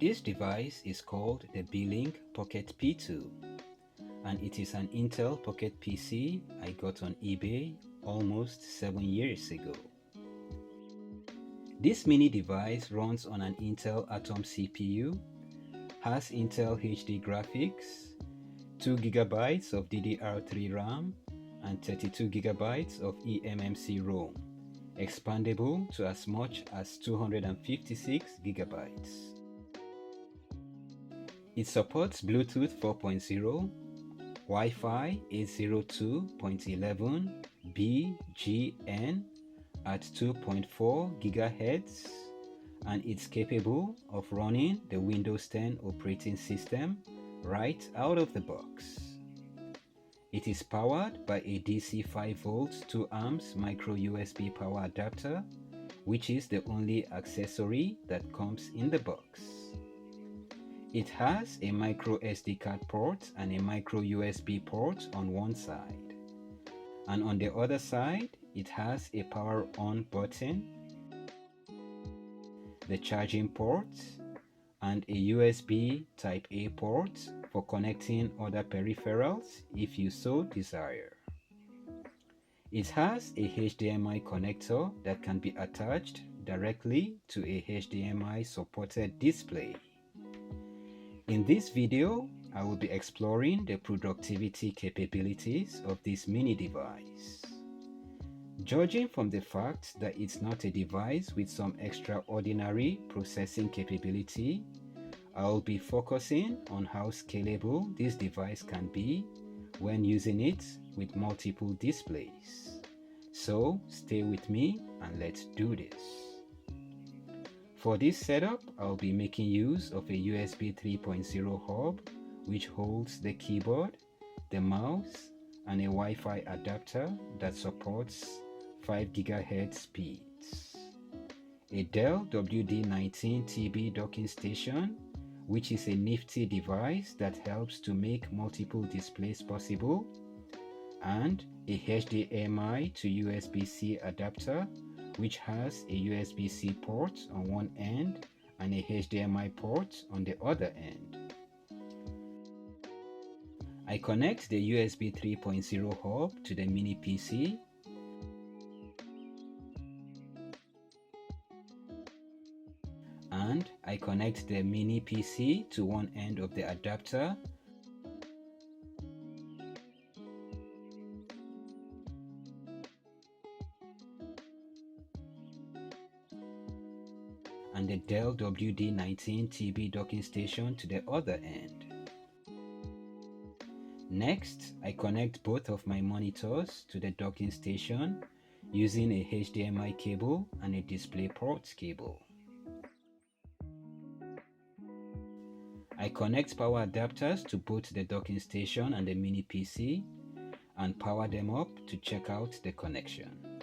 This device is called the Beelink Pocket P2 and it is an Intel Pocket PC I got on eBay almost 7 years ago. This mini device runs on an Intel Atom CPU, has Intel HD graphics, 2GB of DDR3 RAM and 32GB of eMMC ROM, expandable to as much as 256GB. It supports Bluetooth 4.0, Wi-Fi 802.11 BGN at 2.4 GHz, and it's capable of running the Windows 10 operating system right out of the box. It is powered by a DC 5V 2A micro USB power adapter, which is the only accessory that comes in the box. It has a micro SD card port and a micro USB port on one side, and on the other side it has a power on button, the charging port, and a USB Type A port for connecting other peripherals if you so desire. It has a HDMI connector that can be attached directly to a HDMI supported display. In this video, I will be exploring the productivity capabilities of this mini device. Judging from the fact that it's not a device with some extraordinary processing capability, I'll be focusing on how scalable this device can be when using it with multiple displays. So stay with me and let's do this. For this setup, I'll be making use of a USB 3.0 hub which holds the keyboard, the mouse, and a Wi-Fi adapter that supports 5 GHz speeds. A Dell WD-19TB docking station, which is a nifty device that helps to make multiple displays possible, and a HDMI to USB-C adapter which has a USB-C port on one end and a HDMI port on the other end. I connect the USB 3.0 hub to the mini PC and I connect the mini PC to one end of the adapter and the Dell WD-19TB docking station to the other end. Next, I connect both of my monitors to the docking station using a HDMI cable and a DisplayPort cable. I connect power adapters to both the docking station and the mini PC and power them up to check out the connection.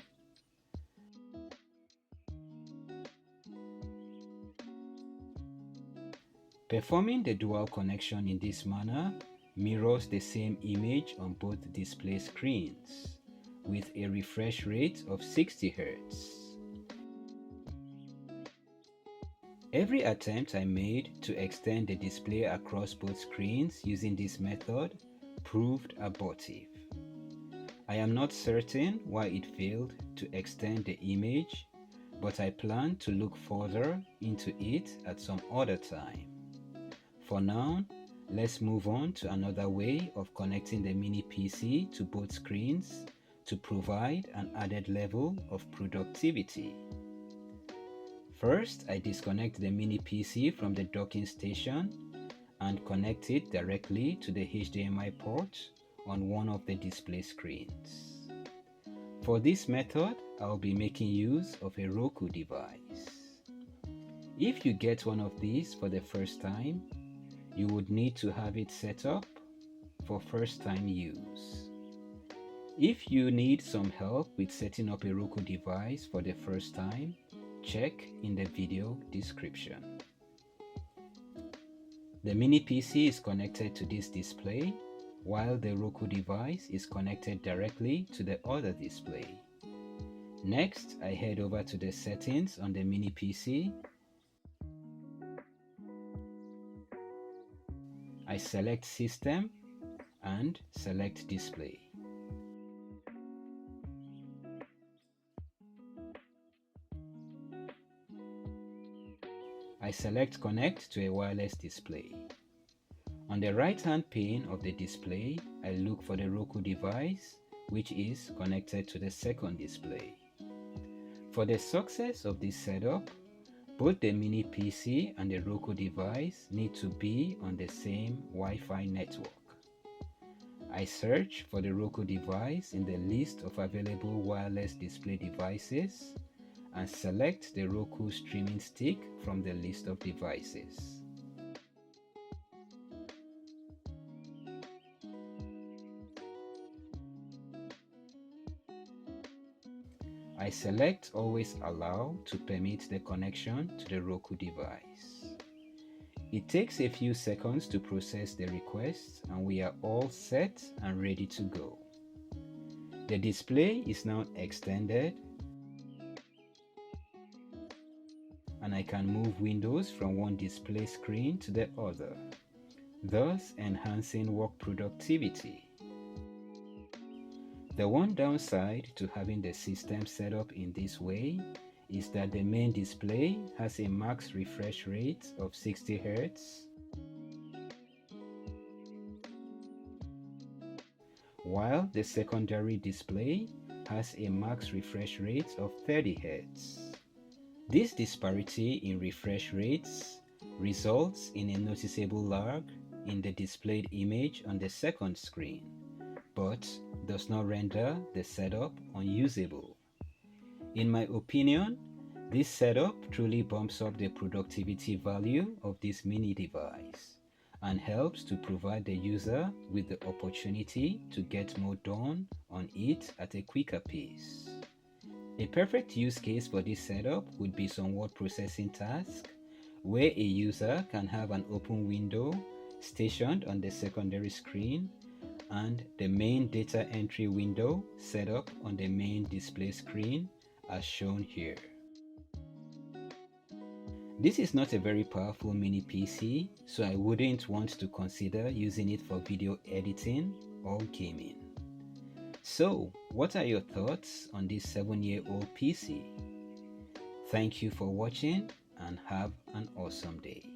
Performing the dual connection in this manner mirrors the same image on both display screens with a refresh rate of 60 Hz. Every attempt I made to extend the display across both screens using this method proved abortive. I am not certain why it failed to extend the image, but I plan to look further into it at some other time. For now, let's move on to another way of connecting the mini PC to both screens to provide an added level of productivity. First, I disconnect the mini PC from the docking station and connect it directly to the HDMI port on one of the display screens. For this method, I'll be making use of a Roku device. If you get one of these for the first time, you would need to have it set up for first-time use. If you need some help with setting up a Roku device for the first time, check in the video description. The mini PC is connected to this display, while the Roku device is connected directly to the other display. Next, I head over to the settings on the mini PC I select System and select Display. I select Connect to a wireless display. On the right-hand pane of the display, I look for the Roku device, which is connected to the second display. For the success of this setup, both the mini PC and the Roku device need to be on the same Wi-Fi network. I search for the Roku device in the list of available wireless display devices and select the Roku streaming stick from the list of devices. I select Always Allow to permit the connection to the Roku device. It takes a few seconds to process the request and we are all set and ready to go. The display is now extended and I can move windows from one display screen to the other, thus enhancing work productivity. The one downside to having the system set up in this way is that the main display has a max refresh rate of 60 Hz, while the secondary display has a max refresh rate of 30 Hz. This disparity in refresh rates results in a noticeable lag in the displayed image on the second screen, but does not render the setup unusable. In my opinion, this setup truly bumps up the productivity value of this mini device and helps to provide the user with the opportunity to get more done on it at a quicker pace. A perfect use case for this setup would be some word processing task where a user can have an open window stationed on the secondary screen and the main data entry window set up on the main display screen as shown here. This is not a very powerful mini PC, so I wouldn't want to consider using it for video editing or gaming. So, what are your thoughts on this 7-year-old PC? Thank you for watching and have an awesome day.